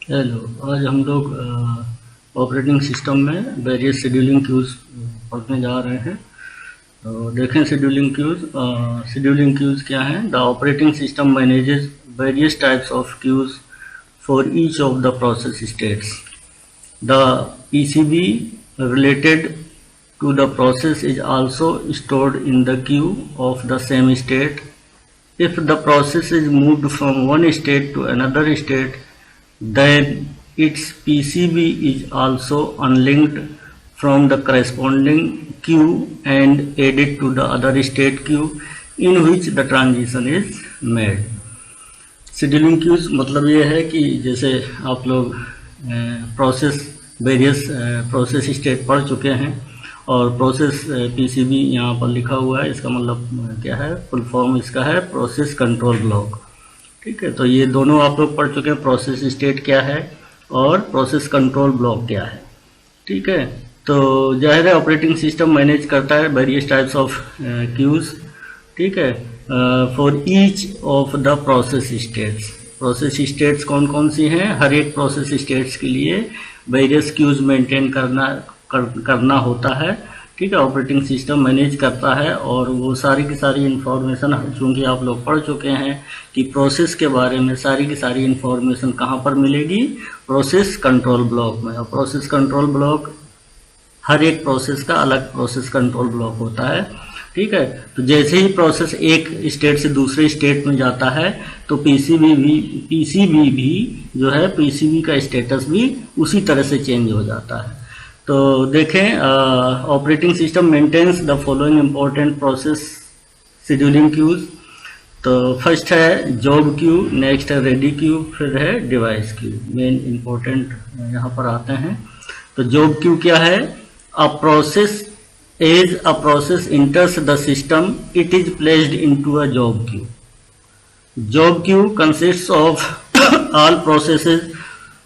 Hello. आज हम लोग ऑपरेटिंग सिस्टम में वेरियस शेड्यूलिंग क्यूज पढ़ने जा रहे हैं। तो देखें शेड्यूलिंग क्यूज क्या है। The operating system manages various types of queues for each of the process states. The PCB related to the process is also stored in the queue of the same state. If the process is moved from one state to another state, then its PCB is also unlinked from the corresponding queue and added to the other state queue in which the transition is made. Scheduling queues मतलब ये है कि जैसे आप लोग various process state पढ़ चुके हैं और प्रोसेस पीसीबी यहाँ पर लिखा हुआ है। इसका मतलब क्या है, फुल फॉर्म इसका है प्रोसेस कंट्रोल ब्लॉक। ठीक है, तो ये दोनों आप लोग पढ़ चुके हैं, प्रोसेस स्टेट क्या है और प्रोसेस कंट्रोल ब्लॉक क्या है। ठीक है, तो जाहिर है ऑपरेटिंग सिस्टम मैनेज करता है वेरियस टाइप्स ऑफ क्यूज। ठीक है, for each of the process states. Process states कौन कौन सी हैं? हर एक प्रोसेस स्टेट्स के लिए वेरियस क्यूज मेंटेन करना होता है। ठीक है, ऑपरेटिंग सिस्टम मैनेज करता है और वो सारी की सारी इन्फॉर्मेशन, चूँकि आप लोग पढ़ चुके हैं कि प्रोसेस के बारे में सारी की सारी इन्फॉर्मेशन कहाँ पर मिलेगी? प्रोसेस कंट्रोल ब्लॉक में। और प्रोसेस कंट्रोल ब्लॉक, हर एक प्रोसेस का अलग प्रोसेस कंट्रोल ब्लॉक होता है। ठीक है, तो जैसे ही प्रोसेस एक स्टेट से दूसरे स्टेट में जाता है तो पीसीबी भी जो है, पीसीबी का स्टेटस भी उसी तरह से चेंज हो जाता है। तो देखें, operating system maintains the following important process scheduling queues. तो फर्स्ट है जॉब क्यू, नेक्स्ट है रेडी क्यू, फिर है डिवाइस क्यू। मेन इंपॉर्टेंट यहाँ पर आते हैं। तो जॉब क्यू क्या है? A process As a process enters the system, it is placed into a job queue. Job queue consists of all processes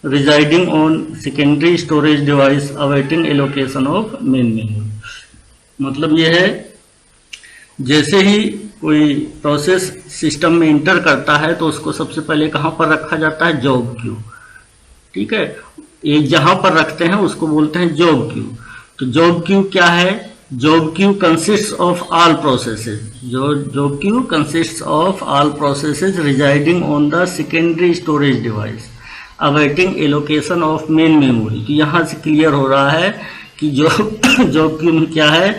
residing on secondary storage device awaiting allocation of main memory. मतलब ये है, जैसे ही कोई process system में inter करता है तो उसको सबसे पहले कहाँ पर रखा जाता है? Job Q. ठीक है, एक जहां पर रखते हैं उसको बोलते हैं जॉब क्यू। तो जॉब क्यू क्या है? Job queue consists of all processes. Job queue consists of all processes residing on the secondary storage device, awaiting allocation of main memory. तो यहाँ से क्लियर हो रहा है कि जॉब क्यू में क्या है?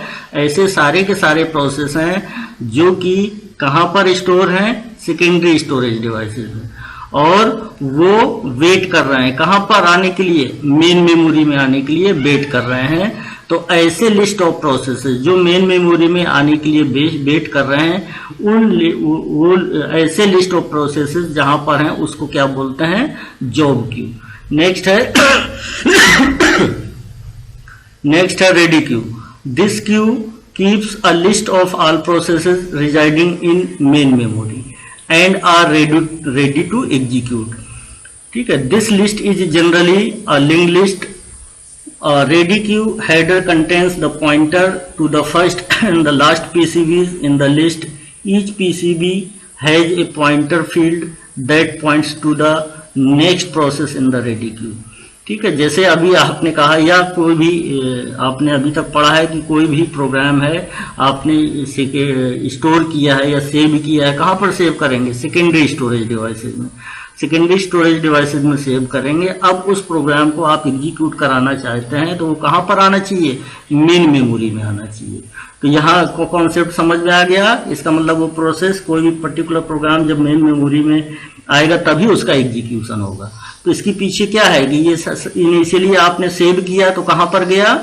ऐसे सारे के सारे प्रोसेस हैं जो कि कहाँ पर स्टोर हैं? सेकेंडरी स्टोरेज डिवाइसेस में, और वो वेट कर रहे हैं कहाँ पर आने के लिए? मेन मेमोरी में आने के लिए वेट कर रहे हैं। तो ऐसे लिस्ट ऑफ प्रोसेसेस जो मेन मेमोरी में आने के लिए वेट कर रहे हैं, ऐसे लिस्ट ऑफ प्रोसेसेस जहां पर हैं उसको क्या बोलते हैं? Job queue. नेक्स्ट है ready queue. This queue keeps a list of all processes residing in main memory and are ready to execute. ठीक है, this list is generally a linked list. A ready queue header contains the pointer to the first and the last PCBs in the list. Each PCB has a pointer field that points to the next process in the ready queue. ठीक है, जैसे अभी आपने कहा या कोई भी आपने अभी तक पढ़ा है कि कोई भी प्रोग्राम है आपने इसे स्टोर किया है या सेव किया है, कहाँ पर सेव करेंगे? सेकेंडरी स्टोरेज डिवाइसेज में। सेकेंडरी स्टोरेज डिवाइसेज में सेव करेंगे। अब उस प्रोग्राम को आप एग्जीक्यूट कराना चाहते हैं तो वो कहाँ पर आना चाहिए? मेन मेमोरी में आना चाहिए। तो यहाँ को कॉन्सेप्ट समझ में आ गया। इसका मतलब वो प्रोसेस, कोई भी पर्टिकुलर प्रोग्राम जब मेन मेमोरी में आएगा तभी उसका एग्जीक्यूशन होगा। तो इसके पीछे क्या है कि ये इनिशियली आपने सेव किया तो कहाँ पर गया?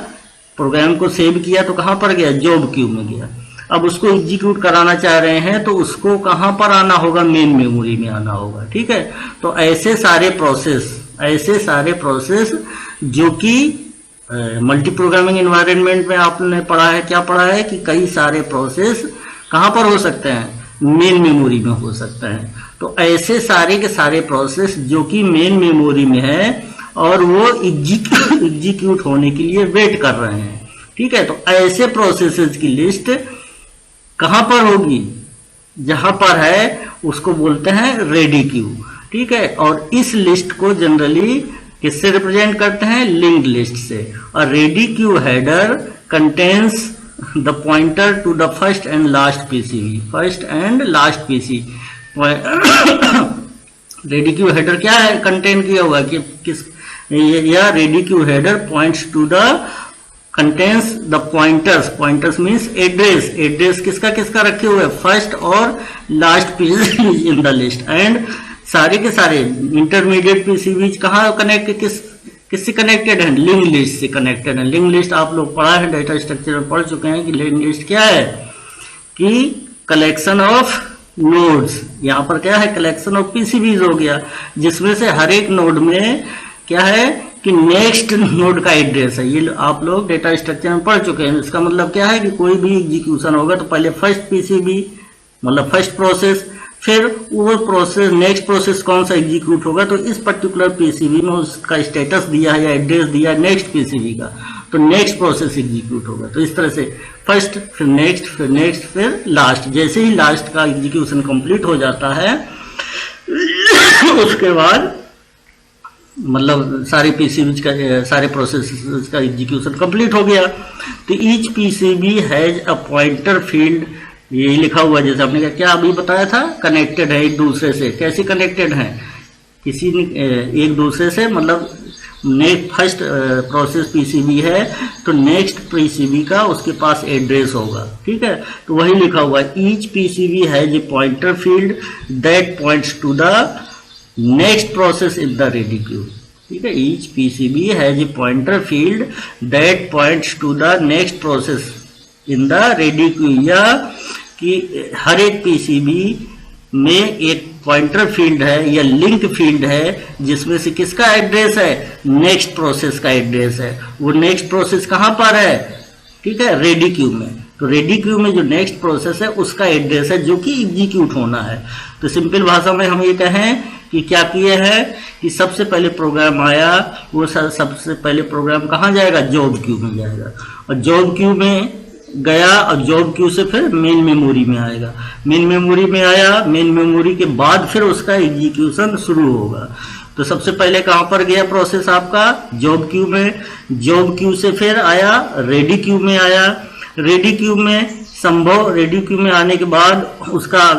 प्रोग्राम को सेव किया तो कहाँ पर गया? जॉब क्यू में गया। अब उसको एग्जीक्यूट कराना चाह रहे हैं तो उसको कहां पर आना होगा? मेन मेमोरी में आना होगा। ठीक है, तो ऐसे सारे प्रोसेस जो कि मल्टी प्रोग्रामिंग एनवायरनमेंट में आपने पढ़ा है, क्या पढ़ा है कि कई सारे प्रोसेस कहां पर हो सकते हैं? मेन मेमोरी में हो सकते हैं। तो ऐसे सारे के सारे प्रोसेस जो कि मेन मेमोरी में है और वो एग्जीक्यूट होने के लिए वेट कर रहे हैं। ठीक है, तो ऐसे प्रोसेसेस की लिस्ट कहां पर होगी? जहां पर है उसको बोलते हैं रेडी क्यू। ठीक ठीक है। और इस लिस्ट को जनरली किससे रिप्रेजेंट करते हैं? लिंक्ड लिस्ट से। और ready queue header contains the pointer to the first and last PCB, first and last PC. Ready queue header क्या है कंटेन किया हुआ कि किस, या ready queue header points to the contains the pointers, pointers means address, address किसका किसका रखे हुए? फर्स्ट और last PCB in the list. And सारे के सारे इंटरमीडिएट पीसीबी कहाँ कनेक्ट, किससे कनेक्टेड है? लिंक लिस्ट से कनेक्टेड है। लिंक लिस्ट आप लोग पढ़ा है, डेटा स्ट्रक्चर में पढ़ चुके हैं कि लिंक लिस्ट क्या है कि कलेक्शन ऑफ नोड्स। यहाँ पर क्या है? कलेक्शन ऑफ पीसीबीज हो गया, जिसमें से हर एक नोड में क्या है कि नेक्स्ट नोड का एड्रेस है। ये आप लोग डेटा स्ट्रक्चर में पढ़ चुके हैं। इसका मतलब क्या है कि कोई भी एग्जीक्यूशन होगा तो पहले फर्स्ट पीसीबी मतलब फर्स्ट प्रोसेस, फिर वो प्रोसेस नेक्स्ट प्रोसेस कौन सा एग्जीक्यूट होगा तो इस पर्टिकुलर पीसीबी में उसका स्टेटस दिया है या एड्रेस दिया है नेक्स्ट पीसीबी का, तो नेक्स्ट प्रोसेस एग्जीक्यूट होगा। तो इस तरह से फर्स्ट, फिर नेक्स्ट, फिर नेक्स्ट, फिर लास्ट। जैसे ही लास्ट का एग्जीक्यूशन कंप्लीट हो जाता है उसके बाद मतलब सारे पीसीबी का, सारे प्रोसेस का एग्जीक्यूशन कंप्लीट हो गया। तो each PCB has a pointer field, यही लिखा हुआ जैसे आपने क्या अभी बताया था, कनेक्टेड है एक दूसरे से। कैसे कनेक्टेड है? किसी ने एक दूसरे से मतलब नेक्स्ट फर्स्ट प्रोसेस पीसीबी है तो नेक्स्ट पीसीबी का उसके पास एड्रेस होगा, ठीक है। तो वही लिखा हुआ है each PCB has a pointer field that points to the next process in the ready queue, ठीक है। Each PCB has a pointer field that points to the next process in the ready queue, या कि हर एक PCB में एक pointer field है या link field है जिसमें से किसका एड्रेस है? नेक्स्ट प्रोसेस का एड्रेस है। वो नेक्स्ट प्रोसेस कहां पर है? ठीक है, रेडी क्यू में। तो रेडी क्यू में जो नेक्स्ट प्रोसेस है उसका एड्रेस है जो कि एग्जीक्यूट होना है। तो सिंपल भाषा में हम ये कहें कि क्या किए हैं कि सबसे पहले प्रोग्राम आया, वो सबसे पहले प्रोग्राम कहां जाएगा? जॉब क्यू में जाएगा, और जॉब क्यू में गया और जॉब क्यू से फिर मेन मेमोरी में आएगा। मेन मेमोरी में आया, मेन मेमोरी के बाद फिर उसका एग्जीक्यूशन शुरू होगा। तो सबसे पहले कहां पर गया प्रोसेस आपका? जॉब क्यू में। जॉब क्यू से फिर आया रेडी क्यू में आया। रेडी क्यू में संभव, रेडी क्यू में आने के बाद उसका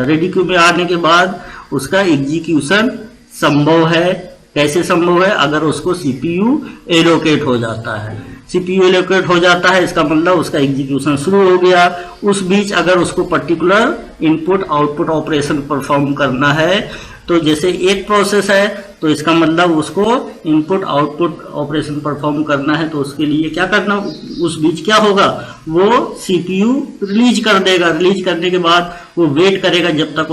रेडी क्यू में आने के बाद उसका एग्जीक्यूशन संभव है। कैसे संभव है? अगर उसको सीपीयू एलोकेट हो जाता है। सीपीयू एलोकेट हो जाता है इसका मतलब उसका एग्जीक्यूशन शुरू हो गया। उस बीच अगर उसको particular input output operation perform करना है तो जैसे एक प्रोसेस है तो इसका मतलब उसको इनपुट आउटपुट ऑपरेशन परफॉर्म करना है, तो उसके लिए क्या करना, उस बीच क्या होगा? वो सीपीयू रिलीज कर देगा। रिलीज करने के बाद वो वेट करेगा जब तक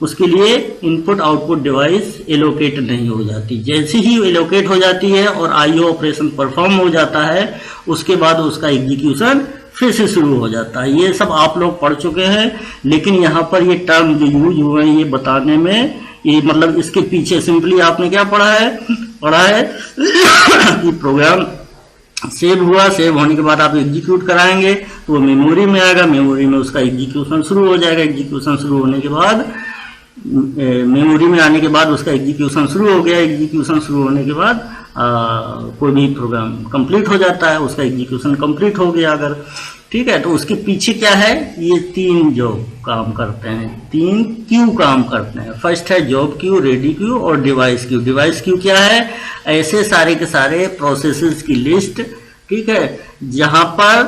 उसके लिए इनपुट आउटपुट डिवाइस एलोकेट नहीं हो जाती। जैसे ही एलोकेट हो जाती है और आईओ ऑपरेशन परफॉर्म हो जाता है उसके बाद उसका एग्जीक्यूशन फिर से शुरू हो जाता है। ये सब आप लोग पढ़ चुके हैं, लेकिन यहाँ पर ये टर्म जो यूज हुए हैं ये बताने में, ये मतलब इसके पीछे सिंपली आपने क्या पढ़ा है कि प्रोग्राम सेव हुआ, सेव होने के बाद आप एग्जीक्यूट कराएंगे तो वो मेमोरी में आएगा, मेमोरी में उसका एग्जीक्यूशन शुरू हो जाएगा। एग्जीक्यूशन शुरू होने के बाद मेमोरी में आने के बाद उसका एग्जीक्यूशन शुरू हो गया। एग्जीक्यूशन शुरू होने के बाद कोई भी प्रोग्राम कंप्लीट हो जाता है, उसका एग्जीक्यूशन कंप्लीट हो गया अगर, ठीक है। तो उसके पीछे क्या है? ये तीन जो काम करते हैं, तीन क्यू काम करते हैं। फर्स्ट है जॉब क्यू, रेडी क्यू और डिवाइस क्यू। डिवाइस क्यू क्या है? ऐसे सारे के सारे प्रोसेसेस की लिस्ट, ठीक है, जहां पर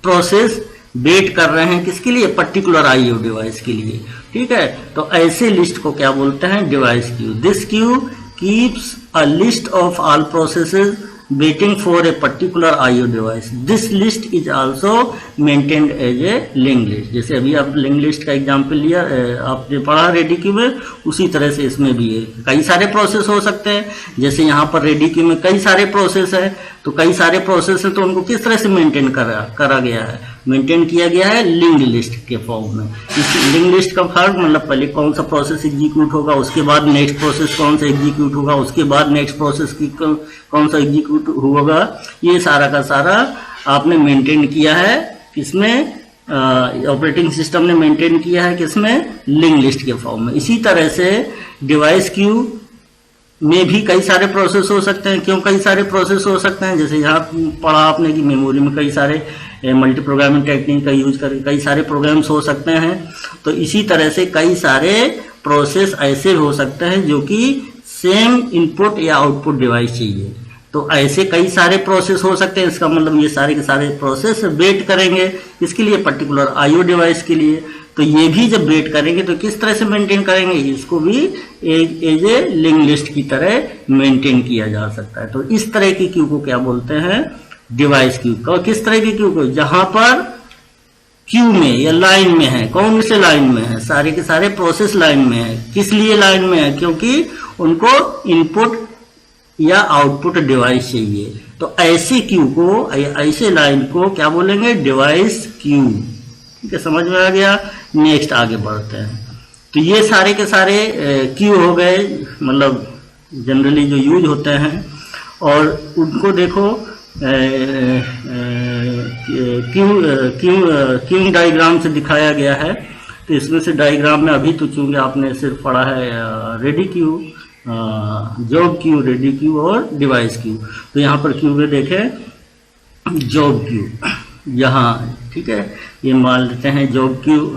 प्रोसेस वेट कर रहे हैं किसके लिए? पर्टिकुलर आईओ डिवाइस के लिए, ठीक है। तो ऐसे लिस्ट को क्या बोलते हैं? Device Q. This queue keeps a list of all processes waiting for a particular IO device. This list is also maintained as a linked list. जैसे अभी आप लिंक लिस्ट का एग्जांपल लिया, आपने पढ़ा रेडी क्यू में, उसी तरह से इसमें भी है। कई सारे प्रोसेस हो सकते हैं, जैसे यहाँ पर रेडी क्यू में कई सारे प्रोसेस है, तो कई सारे प्रोसेस है तो उनको किस तरह से मेंटेन करा गया है? मेंटेन किया गया है लिंक्ड लिस्ट के फॉर्म में। इस लिंक्ड लिस्ट का फर्क मतलब पहले कौन सा प्रोसेस एग्जीक्यूट होगा, उसके बाद नेक्स्ट प्रोसेस कौन सा एग्जीक्यूट होगा, उसके बाद नेक्स्ट प्रोसेस की कौन सा एग्जीक्यूट होगा, ये सारा का सारा आपने मेंटेन किया है किसमें? ऑपरेटिंग सिस्टम ने मेंटेन किया है किसमें, लिंक लिस्ट के फॉर्म में। इसी तरह से डिवाइस क्यू में भी कई सारे प्रोसेस हो सकते हैं। क्यों कई सारे प्रोसेस हो सकते हैं, जैसे यहाँ पढ़ा आपने कि मेमोरी में कई सारे मल्टी प्रोग्रामिंग टेक्निक का यूज करके कई सारे प्रोग्राम्स हो सकते हैं। तो इसी तरह से कई सारे प्रोसेस ऐसे हो सकते हैं जो कि सेम इनपुट या आउटपुट डिवाइस चाहिए। तो ऐसे कई सारे प्रोसेस हो सकते हैं। इसका मतलब ये सारे के सारे प्रोसेस वेट करेंगे इसके लिए, पर्टिकुलर आईओ डिवाइस के लिए। तो ये भी जब वेट करेंगे तो किस तरह से मेंटेन करेंगे, इसको भी एज ए लिंक लिस्ट की तरह मेंटेन किया जा सकता है। तो इस तरह की क्यू को क्या बोलते हैं, डिवाइस क्यू। और किस तरह की क्यू को, जहां पर क्यू में या लाइन में है, कौन से लाइन में है, सारे के सारे प्रोसेस लाइन में है। किस लिए लाइन में है, क्योंकि उनको इनपुट या आउटपुट डिवाइस चाहिए। तो ऐसी क्यू को, ऐसे लाइन को क्या बोलेंगे, डिवाइस क्यू। ठीक है, समझ में आ गया। नेक्स्ट आगे बढ़ते हैं। तो ये सारे के सारे क्यू हो गए, मतलब जनरली जो यूज होते हैं। और उनको देखो क्यू डायग्राम से दिखाया गया है। तो इसमें से डायग्राम में अभी तो चूंकि आपने सिर्फ पढ़ा है ready Q, job queue, ready queue और डिवाइस क्यू। तो यहाँ पर क्यू में देखें जॉब क्यू, यहाँ ठीक है, ये मान लेते हैं जॉब क्यू।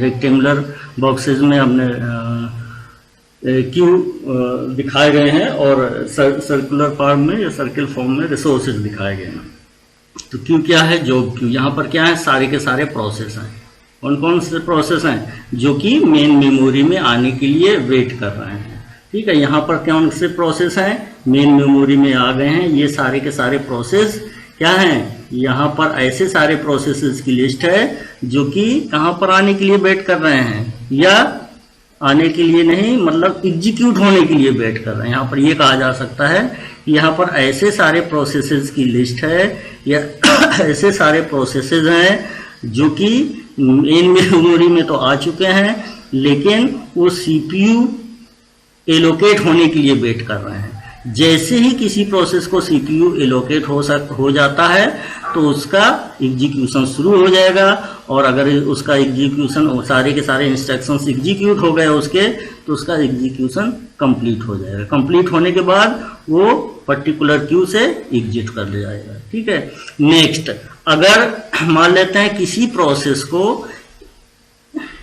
रेक्टेंगुलर बॉक्सेस में हमने क्यू दिखाए गए हैं और सर्कुलर फॉर्म में या सर्किल फॉर्म में रिसोर्सेज दिखाए गए हैं। तो क्यू क्या है, जॉब क्यू। यहाँ पर क्या है, सारे के सारे प्रोसेस हैं। कौन कौन से प्रोसेस हैं, जो कि मेन मेमोरी में आने के लिए वेट कर रहे हैं। ठीक है, यहाँ पर कौन से प्रोसेस हैं, मेन मेमोरी में आ गए हैं। ये सारे के सारे प्रोसेस क्या हैं, यहाँ पर ऐसे सारे प्रोसेसेस की लिस्ट है जो कि कहाँ पर आने के लिए वेट कर रहे हैं, या आने के लिए नहीं, मतलब एग्जीक्यूट होने के लिए वेट कर रहे हैं। यहाँ पर ये कहा जा सकता है कि यहाँ पर ऐसे सारे प्रोसेसेस की लिस्ट है, या ऐसे सारे प्रोसेसेस हैं जो कि मेन मेमोरी में तो आ चुके हैं, लेकिन वो सीपीयू एलोकेट होने के लिए वेट कर रहे हैं। जैसे ही किसी प्रोसेस को सीपीयू एलोकेट हो जाता है तो उसका एग्जीक्यूशन शुरू हो जाएगा। और अगर उसका एग्जीक्यूशन, सारे के सारे इंस्ट्रक्शंस एग्जीक्यूट हो गए उसके, तो उसका एग्जीक्यूशन कंप्लीट हो जाएगा। कंप्लीट होने के बाद वो पर्टिकुलर क्यू से एग्जिट कर ले जाएगा। ठीक है, नेक्स्ट अगर मान लेते हैं किसी प्रोसेस को,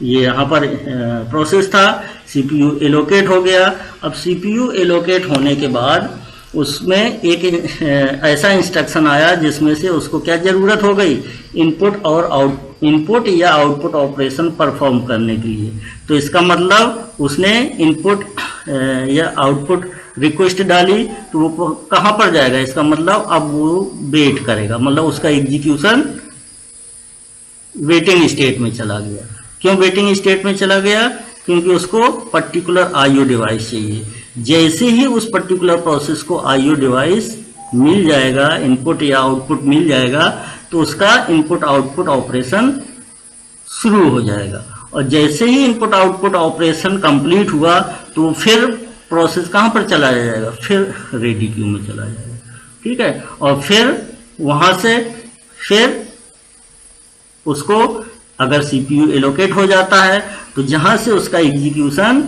ये यहाँ पर प्रोसेस था, सीपीयू एलोकेट हो गया। अब सीपीयू एलोकेट होने के बाद उसमें एक ऐसा इंस्ट्रक्शन आया जिसमें से उसको क्या जरूरत हो गई, इनपुट या आउटपुट ऑपरेशन परफॉर्म करने के लिए। तो इसका मतलब उसने इनपुट या आउटपुट रिक्वेस्ट डाली, तो वो कहाँ पर जाएगा, इसका मतलब अब वो वेट करेगा, मतलब उसका एग्जीक्यूशन वेटिंग स्टेट में चला गया। क्यों वेटिंग स्टेट में चला गया, क्योंकि उसको पर्टिकुलर आईओ डिवाइस चाहिए। जैसे ही उस पर्टिकुलर प्रोसेस को आईओ डिवाइस मिल जाएगा, इनपुट या आउटपुट मिल जाएगा, तो उसका इनपुट आउटपुट ऑपरेशन शुरू हो जाएगा। और जैसे ही इनपुट आउटपुट ऑपरेशन कंप्लीट हुआ तो फिर प्रोसेस कहां पर चला जाएगा, फिर रेडी क्यू में चला जाएगा। ठीक है, और फिर वहां से फिर उसको अगर सीपीयू एलोकेट हो जाता है तो जहां से उसका एग्जीक्यूशन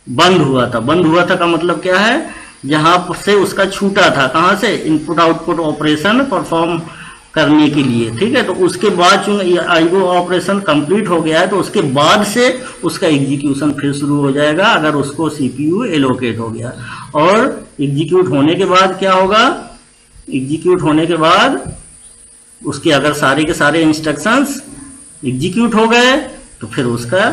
बंद हुआ था का मतलब क्या है, जहां से उसका छूटा था, कहां से, इनपुट आउटपुट ऑपरेशन परफॉर्म करने के लिए। ठीक है, तो उसके बाद आईओ ऑपरेशन कंप्लीट हो गया है तो उसके बाद से उसका एग्जीक्यूशन फिर शुरू हो जाएगा अगर उसको सीपीयू एलोकेट हो गया। और एग्जीक्यूट होने के बाद क्या होगा, एग्जीक्यूट होने के बाद उसके अगर सारे के सारे इंस्ट्रक्शंस एग्जीक्यूट हो गए तो फिर उसका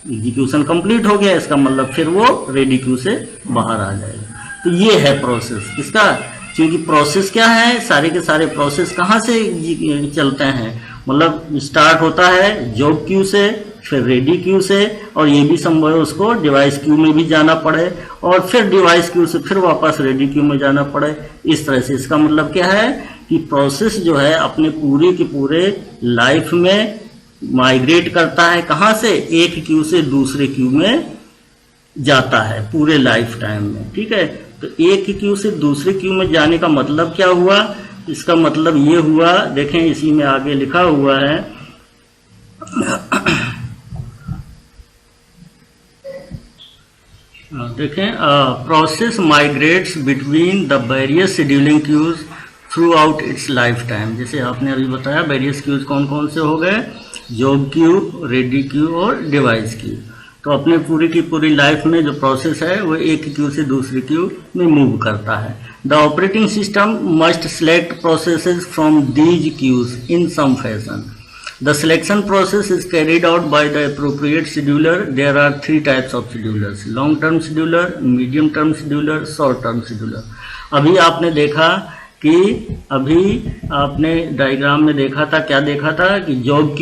एग्जीक्यूशन कंप्लीट हो गया। इसका मतलब फिर वो रेडी क्यू से बाहर आ जाएगा। तो ये है प्रोसेस इसका, क्योंकि प्रोसेस क्या है, सारे के सारे प्रोसेस कहाँ से चलते हैं, मतलब स्टार्ट होता है जॉब क्यू से, फिर रेडी क्यू से, और ये भी संभव है उसको डिवाइस क्यू में भी जाना पड़े, और फिर डिवाइस क्यू से फिर वापस रेडी क्यू में जाना पड़े। इस तरह से इसका मतलब क्या है कि प्रोसेस जो है अपने पूरे के पूरे लाइफ में माइग्रेट करता है, कहाँ से, एक क्यू से दूसरे क्यू में जाता है पूरे लाइफ टाइम में। ठीक है, तो एक क्यू से दूसरे क्यू में जाने का मतलब क्या हुआ, इसका मतलब ये हुआ, देखें इसी में आगे लिखा हुआ है देखें process migrates between the various scheduling queues throughout its lifetime. जैसे आपने अभी बताया वेरियस क्यूज कौन कौन से हो गए, जॉब क्यू, रेडी क्यू और डिवाइस क्यू। तो अपने पूरी की पूरी लाइफ में जो प्रोसेस है वो एक क्यू से दूसरी क्यू में मूव करता है। The operating system must select processes from these queues in some fashion. The selection process is carried out by the appropriate scheduler. There are three types of schedulers: long-term scheduler, medium-term scheduler, short-term scheduler. अभी आपने देखा कि अभी आपने diagram में देखा था, क्या देखा था कि जॉब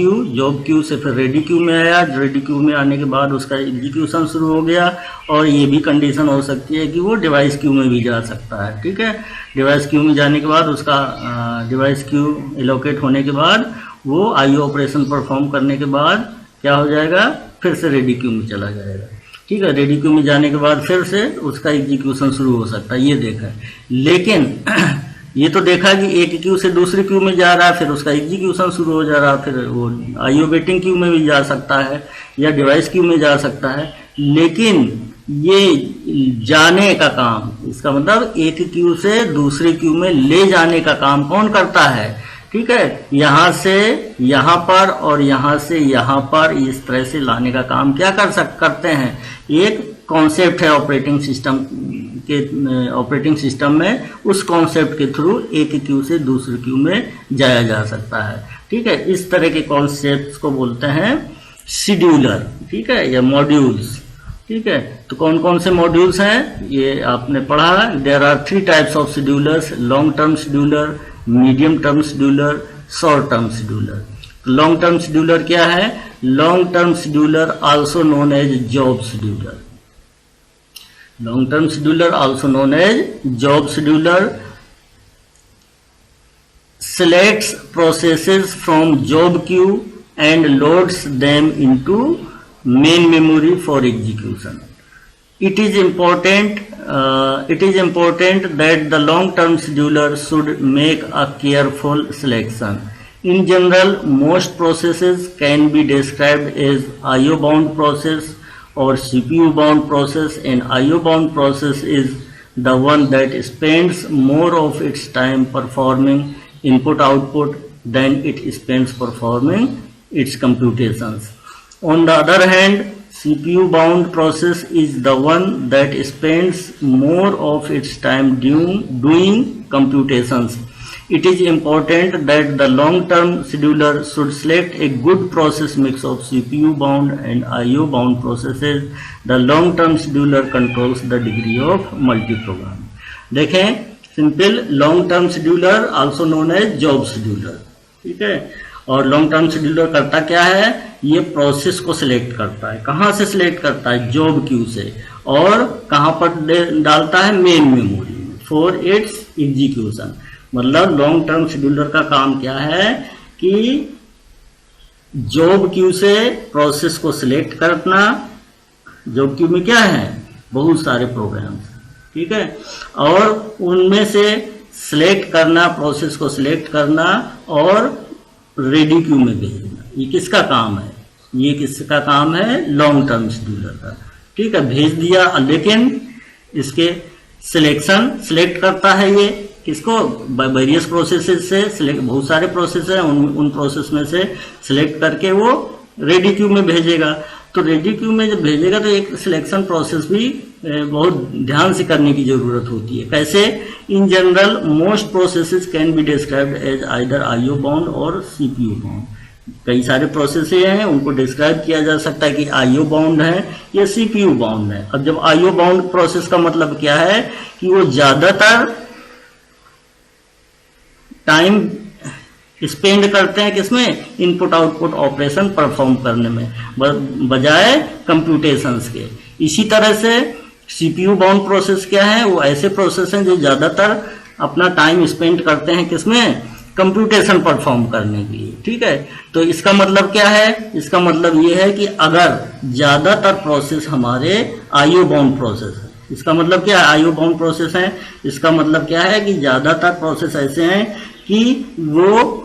क्यू से फिर रेडी क्यू में आया, रेडी क्यू में आने के बाद उसका एग्जीक्यूशन शुरू हो गया, और ये भी कंडीशन हो सकती है कि वो डिवाइस क्यू में भी जा सकता है। ठीक है, डिवाइस क्यू में जाने के बाद उसका डिवाइस क्यू एलोकेट होने के बाद वो आईओ ऑपरेशन परफॉर्म करने के बाद क्या हो जाएगा, फिर से रेडी क्यू में चला जाएगा। ठीक है, रेडी क्यू में जाने के बाद फिर से उसका एग्जीक्यूशन शुरू हो सकता है, ये देखा है। लेकिन ये तो देखा कि एक क्यू से दूसरी क्यू में जा रहा है, फिर उसका एग्जीक्यूशन शुरू हो जा रहा है, फिर वो आईओ वेटिंग क्यू में भी जा सकता है या डिवाइस क्यू में जा सकता है। लेकिन ये जाने का काम, इसका मतलब एक क्यू से दूसरी क्यू में ले जाने का काम कौन करता है? ठीक है, यहां से यहां पर और यहां से यहां पर इस तरह से लाने का काम क्या करते हैं? एक कॉन्सेप्ट है ऑपरेटिंग सिस्टम में, उस कॉन्सेप्ट के थ्रू एक क्यू से दूसरी क्यू में जाया जा सकता है। ठीक है, इस तरह के कॉन्सेप्ट्स को बोलते हैं शेड्यूलर। ठीक है, या मॉड्यूल्स। ठीक है, तो कौन कौन से मॉड्यूल्स हैं ये आपने पढ़ा। There are three types of schedulers: long term scheduler, medium term scheduler, short term scheduler. Long term scheduler क्या है? Long term scheduler also known as job scheduler. Long term scheduler also known as job scheduler selects processes from job queue and loads them into main memory for execution. It is important that the long-term scheduler should make a careful selection. In general, most processes can be described as IO-bound process or CPU-bound process, and IO-bound process is the one that spends more of its time performing input-output than it spends performing its computations. On the other hand, CPU-bound process is the one that spends more of its time doing computations. It is important that the long-term scheduler should select a good process mix of CPU-bound and IO-bound processes. The long-term scheduler controls the degree of multi-programming. देखें, simple long term scheduler also known as job scheduler. ठीक है, और long term scheduler करता क्या है? ये process को select करता है। कहाँ से सिलेक्ट करता है? जॉब क्यू से। और कहाँ पर डालता है? Main memory for its execution. मतलब लॉन्ग टर्म शेड्यूलर का काम क्या है कि जॉब क्यू से प्रोसेस को सिलेक्ट करना। जॉब क्यू में क्या है? बहुत सारे प्रोग्राम्स। ठीक है, और उनमें से सिलेक्ट करना, प्रोसेस को सिलेक्ट करना और रेडी क्यू में भेजना। ये किसका काम है? ये किसका काम है? लॉन्ग टर्म शेड्यूलर का। ठीक है, भेज दिया, लेकिन इसके सिलेक्ट करता है ये किसको? वेरियस प्रोसेसेस से सिलेक्ट, बहुत सारे प्रोसेस हैं, उन प्रोसेस में से सिलेक्ट करके वो रेडी क्यू में भेजेगा। तो रेडी क्यू में जब भेजेगा तो एक सिलेक्शन प्रोसेस भी बहुत ध्यान से करने की जरूरत होती है। कैसे? In general most processes can be described as either IO bound और सीपीयू बाउंड। कई सारे प्रोसेस हैं, उनको डिस्क्राइब किया जा सकता है कि आईओ बाउंड है या सीपीयू बाउंड है। अब जब आईओ बाउंड प्रोसेस का मतलब क्या है कि वो ज्यादातर टाइम स्पेंड करते हैं किसमें? इनपुट आउटपुट ऑपरेशन परफॉर्म करने में, बजाय कंप्यूटेशंस के। इसी तरह से सीपीयू बाउंड प्रोसेस क्या है? वो ऐसे प्रोसेस हैं जो ज्यादातर अपना टाइम स्पेंड करते हैं किसमें? कंप्यूटेशन परफॉर्म करने के लिए। ठीक है, तो इसका मतलब क्या है? इसका मतलब ये है कि अगर ज्यादातर प्रोसेस हमारे आईओ बाउंड प्रोसेस है, इसका मतलब क्या है? आईओ बाउंड प्रोसेस है, इसका मतलब क्या है कि ज्यादातर प्रोसेस ऐसे हैं कि वो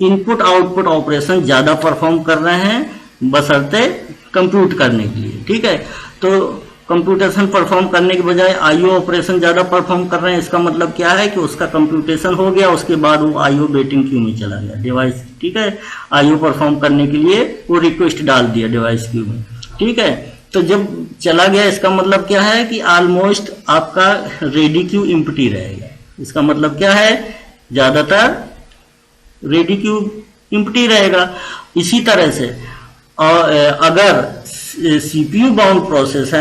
इनपुट आउटपुट ऑपरेशन ज्यादा परफॉर्म कर रहे हैं बशर्ते कंप्यूट करने के लिए। ठीक है, तो कंप्यूटेशन परफॉर्म करने के बजाय आईओ ऑपरेशन ज्यादा परफॉर्म कर रहे हैं, इसका मतलब क्या है कि उसका कंप्यूटेशन हो गया, उसके बाद वो आईओ वेटिंग क्यू में चला गया डिवाइस। ठीक है, आईओ परफॉर्म करने के लिए वो रिक्वेस्ट डाल दिया डिवाइस क्यू में। ठीक है, तो जब चला गया इसका मतलब क्या है कि ऑलमोस्ट आपका रेडी क्यू एम्प्टी रहेगा। इसका मतलब क्या है, ज्यादातर रेडी क्यू एम्प्टी रहेगा। इसी तरह से अगर सीपीयू बाउंड प्रोसेस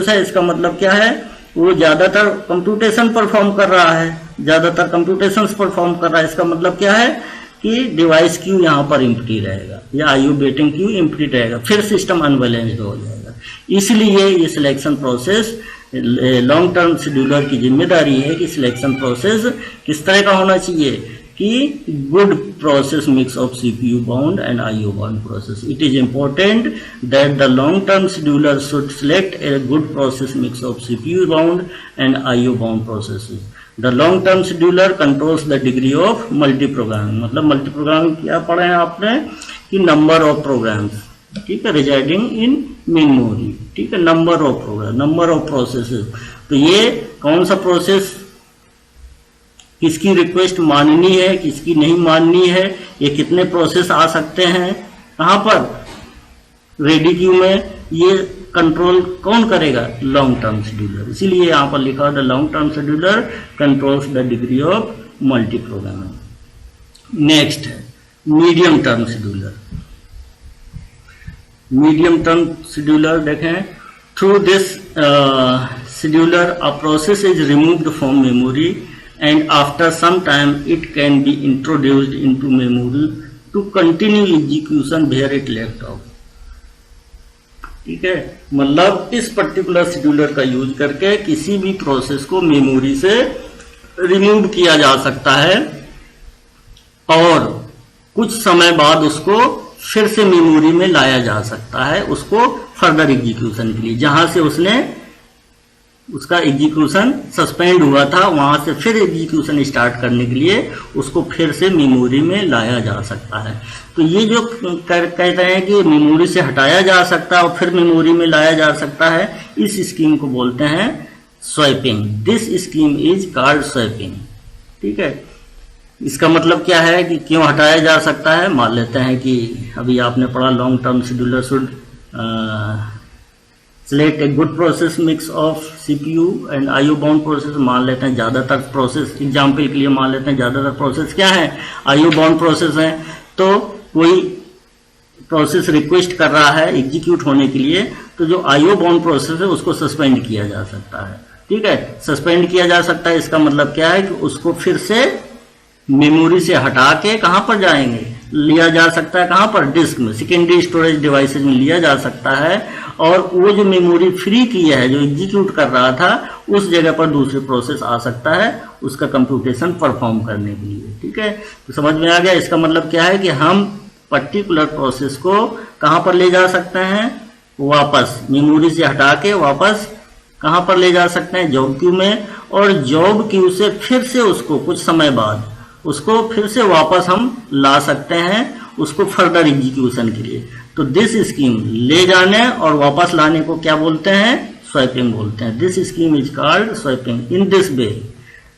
है, इसका मतलब क्या है, वो ज्यादातर कंप्यूटेशन परफॉर्म कर रहा है, ज्यादातर कंप्यूटेशन परफॉर्म कर रहा है। इसका मतलब क्या है कि डिवाइस क्यू यहाँ पर एम्प्टी रहेगा या आईओ वेटिंग क्यू एम्प्टी रहेगा, फिर सिस्टम अनबैलेंस्ड हो जाएगा। इसलिए ये selection process long term scheduler की जिम्मेदारी है कि सिलेक्शन प्रोसेस किस तरह का होना चाहिए कि good process mix of CPU bound and IO bound process. It is important that the long-term scheduler should select a good process mix of CPU bound and IO bound processes. The long-term scheduler controls the degree of multi-programming. मतलब multi-programming क्या पढ़े हैं आपने कि number of programs, ठीक है, residing in memory, ठीक है, number of program, number of processes. तो ये कौन सा प्रोसेस किसकी रिक्वेस्ट माननी है, किसकी नहीं माननी है, ये कितने प्रोसेस आ सकते हैं, कहां पर रेडी क्यू में, ये कंट्रोल कौन करेगा, लॉन्ग टर्म शेड्यूलर। इसीलिए यहां पर लिखा the long term scheduler controls the degree of multi programming. Next है medium term scheduler. Medium term scheduler देखें, through this scheduler a process is removed from memory and after some time it can be introduced into memory to continue execution where it left off। ठीक है, मतलब इस particular scheduler का use करके किसी भी process को मेमोरी से रिमूव किया जा सकता है और कुछ समय बाद उसको फिर से मेमोरी में लाया जा सकता है, उसको फर्दर एग्जीक्यूशन के लिए। जहां से उसका एग्जीक्यूशन सस्पेंड हुआ था वहां से फिर एग्जीक्यूशन स्टार्ट करने के लिए उसको फिर से मेमोरी में लाया जा सकता है। तो ये जो कहते हैं कि मेमोरी से हटाया जा सकता है और फिर मेमोरी में लाया जा सकता है, इस स्कीम को बोलते हैं swapping. This scheme is called swapping. ठीक है, इसका मतलब क्या है कि क्यों हटाया जा सकता है। मान लेते हैं कि अभी आपने पढ़ा long term scheduler should select a good process mix of CPU and IO bound process। मान लेते हैं ज्यादातर प्रोसेस, एग्जाम्पल के लिए मान लेते हैं ज्यादातर प्रोसेस क्या है, IO bound प्रोसेस है। तो कोई प्रोसेस रिक्वेस्ट कर रहा है एग्जीक्यूट होने के लिए, तो जो IO bound प्रोसेस है उसको सस्पेंड किया जा सकता है। ठीक है, सस्पेंड किया जा सकता है, इसका मतलब क्या है कि उसको फिर से मेमोरी से हटा के कहां पर जाएंगे, लिया जा सकता है, कहां पर, डिस्क में, सेकेंडरी स्टोरेज डिवाइसेज में लिया जा सकता है और वो जो मेमोरी फ्री की है, जो एग्जीक्यूट कर रहा था, उस जगह पर दूसरे प्रोसेस आ सकता है उसका कंप्यूटेशन परफॉर्म करने के लिए। ठीक है, तो समझ में आ गया। इसका मतलब क्या है कि हम पर्टिकुलर प्रोसेस को कहां पर ले जा सकते हैं, वापस मेमोरी से हटा के वापस कहां पर ले जा सकते हैं, जॉब क्यू में, और जॉब क्यू से फिर से उसको कुछ समय बाद उसको फिर से वापस हम ला सकते हैं उसको फर्दर एग्जीक्यूशन के लिए। तो दिस स्कीम, ले जाने और वापस लाने को क्या बोलते हैं, स्वैपिंग बोलते हैं। This scheme is called swapping. In this way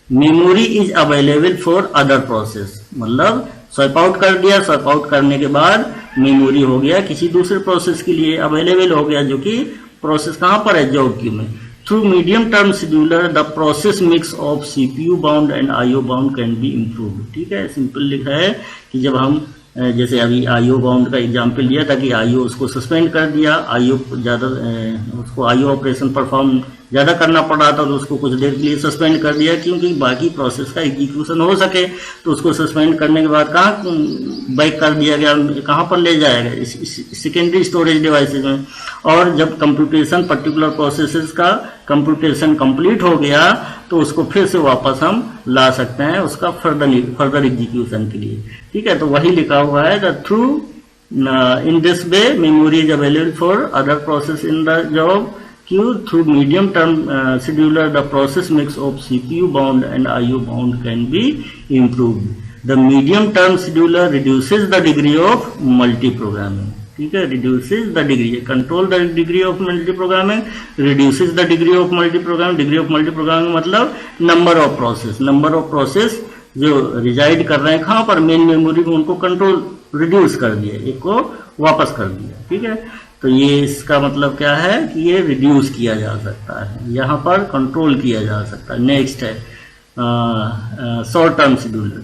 memory is available for other process. मतलब स्वैप आउट कर दिया, स्वैप आउट करने के बाद मेमोरी हो गया किसी दूसरे प्रोसेस के लिए अवेलेबल हो गया, जो कि प्रोसेस कहां पर है, जॉब क्यू में। Through medium term scheduler, the process mix of CPU bound and IO bound can be improved। ठीक है, सिंपल लिखा है कि जब हम जैसे अभी IO बाउंड का एग्जाम्पल लिया था कि IO उसको सस्पेंड कर दिया, IO ज्यादा उसको IO ऑपरेशन परफॉर्म ज्यादा करना पड़ रहा था तो उसको कुछ देर के लिए सस्पेंड कर दिया क्योंकि बाकी प्रोसेस का एग्जीक्यूशन हो सके। तो उसको सस्पेंड करने के बाद कहाँ बैक कर दिया गया, कहाँ पर ले जाएगा, सेकेंडरी स्टोरेज डिवाइसेज में। और जब कंप्यूटेशन पर्टिकुलर प्रोसेसेस का कंप्यूटेशन कंप्लीट हो गया तो उसको फिर से वापस हम ला सकते हैं उसका फर्दर एग्जीक्यूशन के लिए। ठीक है, तो वही लिखा हुआ है the through in this way memory is available for other process in the job queue through medium term scheduler, the process mix of CPU bound and IO bound can be improved. The medium term scheduler reduces the degree of multi-programming. ठीक है, reduces the degree, control the degree of multi-programming, reduces the degree of multi-programming. Degree of multi-programming मतलब number of process जो resided कर रहे हैं कहाँ पर, main memory में, उनको कंट्रोल रिड्यूस कर दिया, एक को वापस कर दिया। ठीक है, तो ये इसका मतलब क्या है कि ये रिड्यूस किया जा सकता है, यहाँ पर कंट्रोल किया जा सकता है। नेक्स्ट है short term scheduler.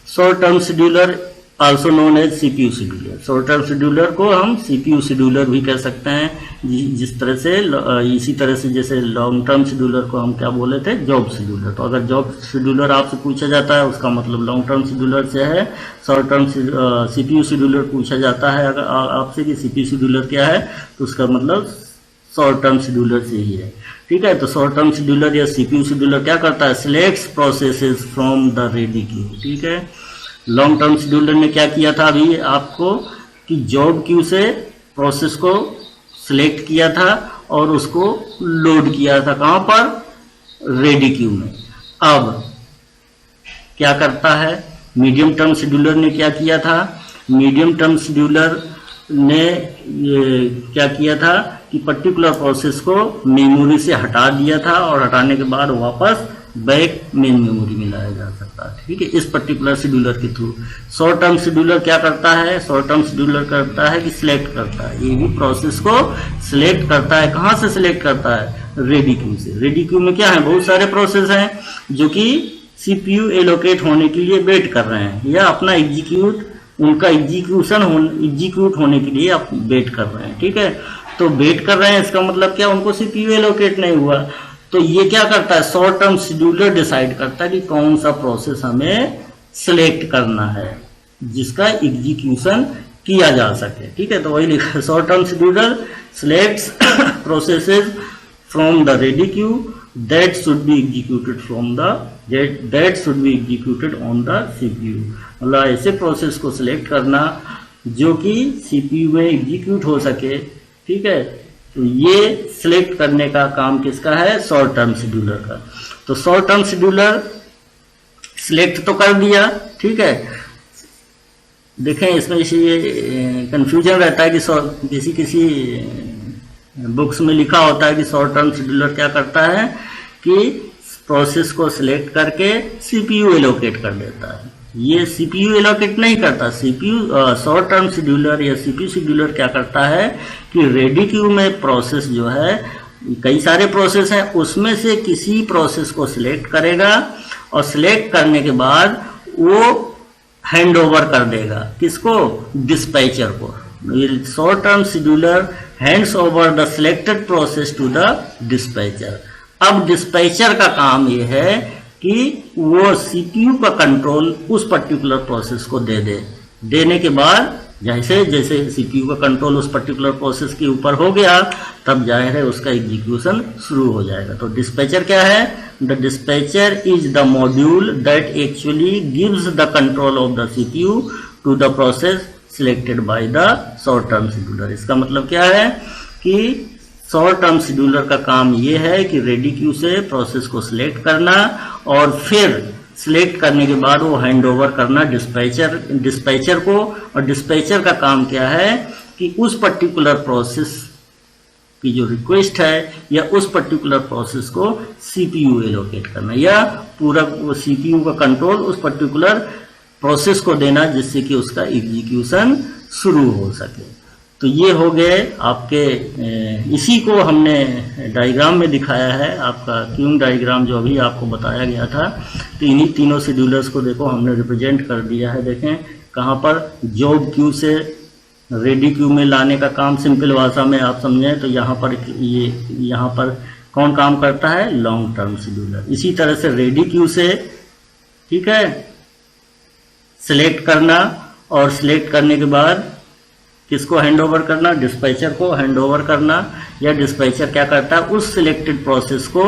Short term scheduler also known as CPU scheduler. Short term scheduler को हम सीपीयू शेड्यूलर भी कह सकते हैं, जिस तरह से इसी तरह से जैसे लॉन्ग टर्म शेड्यूलर को हम क्या बोले थे, जॉब शेड्यूलर। तो अगर जॉब शेड्यूलर आपसे पूछा जाता है उसका मतलब लॉन्ग टर्म शेड्यूलर से है। शॉर्ट टर्म सीपीयू शेड्यूलर पूछा जाता है अगर आपसे कि सीपीयू शेड्यूलर क्या है, तो उसका मतलब शॉर्ट टर्म शेड्यूलर से ही है। ठीक है, तो शॉर्ट टर्म शेड्यूलर या सीपीयू शेड्यूलर क्या करता है, selects processes from the ready queue. ठीक है, लॉन्ग टर्म शेड्यूलर ने क्या किया था अभी आपको कि जॉब क्यू से प्रोसेस को सिलेक्ट किया था और उसको लोड किया था कहां पर, रेडी क्यू में। अब क्या करता है मीडियम टर्म शेड्यूलर ने, क्या किया था मीडियम टर्म शेड्यूलर ने क्या किया था कि पर्टिकुलर प्रोसेस को मेमोरी से हटा दिया था और हटाने के बाद वापस बैक मेन मेमोरी में लाया जा सकता है। ठीक है, इस पर्टिकुलर शेड्यूलर के थ्रू। शॉर्ट टर्म शेड्यूलर क्या करता है, शॉर्ट टर्म शेड्यूलर करता है कि सिलेक्ट करता है, ये भी प्रोसेस को सिलेक्ट करता है। कहां से सिलेक्ट करता है, रेडी क्यू से। रेडी क्यू में क्या है, बहुत सारे प्रोसेस हैं जो कि सीपीयू एलोकेट होने के लिए वेट कर रहे हैं या अपना उनका एग्जीक्यूट होने के लिए आप वेट कर रहे हैं। ठीक है, तो वेट कर रहे हैं इसका मतलब क्या, उनको सीपीयू एलोकेट नहीं हुआ। तो ये क्या करता है, शॉर्ट टर्म शेड्यूलर डिसाइड करता है कि कौन सा प्रोसेस हमें सिलेक्ट करना है जिसका एग्जीक्यूशन किया जा सके। ठीक है, तो वही लिखा है, short term scheduler selects processes from the ready Q that should be executed on the CPU. मतलब ऐसे प्रोसेस को सिलेक्ट करना जो कि सीपीयू में एग्जीक्यूट हो सके। ठीक है, तो ये सिलेक्ट करने का काम किसका है, शॉर्ट टर्म शेड्यूलर का। तो शॉर्ट टर्म शेड्यूलर सिलेक्ट तो कर दिया। ठीक है, देखें इसमें ये कंफ्यूजन रहता है कि किसी बुक्स में लिखा होता है कि शॉर्ट टर्म शेड्यूलर क्या करता है कि प्रोसेस को सिलेक्ट करके सीपीयू एलोकेट कर देता है। ये सीपीयू एलोकेट नहीं करता। शॉर्ट टर्म शेड्यूलर या सीपीयू शेड्यूलर क्या करता है कि रेडी क्यू में प्रोसेस जो है, कई सारे प्रोसेस हैं, उसमें से किसी प्रोसेस को सिलेक्ट करेगा और सिलेक्ट करने के बाद वो हैंड ओवर कर देगा किसको, डिस्पैचर को। Short term scheduler hands over the selected process to the dispatcher. अब डिस्पैचर का काम ये है कि वो सीपीयू का कंट्रोल उस पर्टिकुलर प्रोसेस को देने के बाद जैसे जैसे सीपीयू का कंट्रोल उस पर्टिकुलर प्रोसेस के ऊपर हो गया, तब जाहिर है उसका एग्जीक्यूशन शुरू हो जाएगा। तो डिस्पैचर क्या है, the dispatcher is the module that actually gives the control of the CPU to the process selected by the short term scheduler. इसका मतलब क्या है कि शॉर्ट टर्म शेड्यूलर का काम ये है कि रेडी क्यू से प्रोसेस को सिलेक्ट करना और फिर सिलेक्ट करने के बाद वो हैंड ओवर करना डिस्पैचर को। और डिस्पैचर का काम क्या है कि उस पर्टिकुलर प्रोसेस की जो रिक्वेस्ट है या उस पर्टिकुलर प्रोसेस को सीपीयू एलोकेट करना या पूरा सीपीयू का कंट्रोल उस पर्टिकुलर प्रोसेस को देना जिससे कि उसका एग्जीक्यूशन शुरू हो सके। तो ये हो गए आपके, इसी को हमने डायग्राम में दिखाया है, आपका क्यूइंग डायग्राम जो अभी आपको बताया गया था। तो इन्हीं तीनों शेड्यूलर्स को देखो हमने रिप्रेजेंट कर दिया है। देखें कहाँ पर, जॉब क्यू से रेडी क्यू में लाने का काम सिंपल भाषा में आप समझें तो यहाँ पर कौन काम करता है, लॉन्ग टर्म शेड्यूलर। इसी तरह से रेडी क्यू से, ठीक है, सिलेक्ट करना और सिलेक्ट करने के बाद किसको हैंड ओवर करना, डिस्पैचर को हैंड ओवर करना, या डिस्पैचर क्या करता है उस सिलेक्टेड प्रोसेस को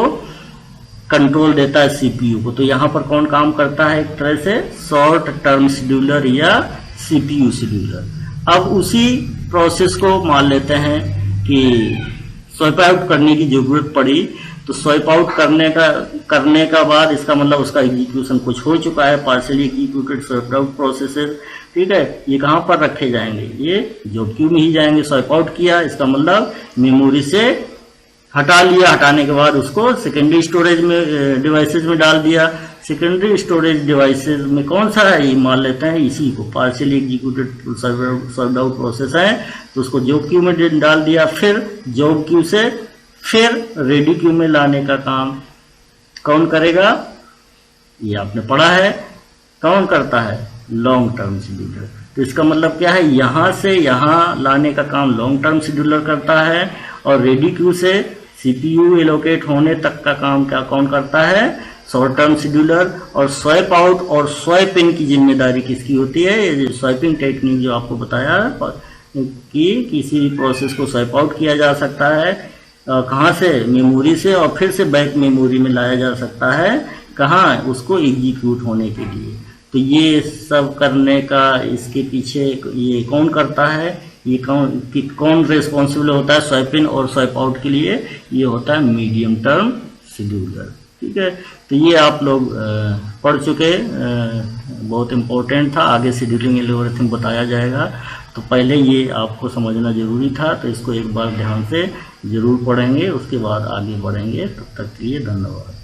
कंट्रोल देता है सीपीयू को। तो यहाँ पर कौन काम करता है, एक तरह से शॉर्ट टर्म शेड्यूलर या सीपीयू शेड्यूलर। अब उसी प्रोसेस को मान लेते हैं कि स्वाइप आउट करने की जरूरत पड़ी, तो स्वाइप आउट करने का बाद इसका मतलब उसका एग्जीक्यूशन कुछ हो चुका है, partially executed swipe out processes. ठीक है, ये कहाँ पर रखे जाएंगे, ये जॉब क्यू में ही जाएंगे। स्वाइप आउट किया इसका मतलब मेमोरी से हटा लिया, हटाने के बाद उसको सेकेंडरी स्टोरेज में डिवाइसेस में डाल दिया। सेकेंडरी स्टोरेज डिवाइसेस में कौन सा है, ये मान लेते हैं इसी को, partially executed served out process है, तो उसको जॉब क्यू में डाल दिया। फिर जॉब क्यू से फिर रेडी क्यू में लाने का काम कौन करेगा, ये आपने पढ़ा है, कौन करता है, लॉन्ग टर्म शेड्यूलर। तो इसका मतलब क्या है, यहां से यहां लाने का काम लॉन्ग टर्म शेड्यूलर करता है, और रेडी क्यू से सीपीयू एलोकेट होने तक का काम क्या कौन करता है, शॉर्ट टर्म शेड्यूलर। और स्वैप आउट और स्वैप इन की जिम्मेदारी किसकी होती है, ये स्वैपिंग टेक्निक जो आपको बताया कि किसी प्रोसेस को स्वैप आउट किया जा सकता है कहाँ से, मेमोरी से, और फिर से बैक मेमोरी में लाया जा सकता है कहाँ, उसको एग्जीक्यूट होने के लिए। तो ये सब करने का इसके पीछे ये कौन करता है, ये कौन रिस्पॉन्सिबल होता है स्वैप इन और स्वैप आउट के लिए, ये होता है मीडियम टर्म शेड्यूलर। ठीक है, तो ये आप लोग पढ़ चुके, बहुत इम्पोर्टेंट था, आगे शेड्यूलिंग एल्गोरिथम बताया जाएगा, तो पहले ये आपको समझना जरूरी था, तो इसको एक बार ध्यान से जरूर पढ़ेंगे, उसके बाद आगे बढ़ेंगे। तब तक के लिए धन्यवाद।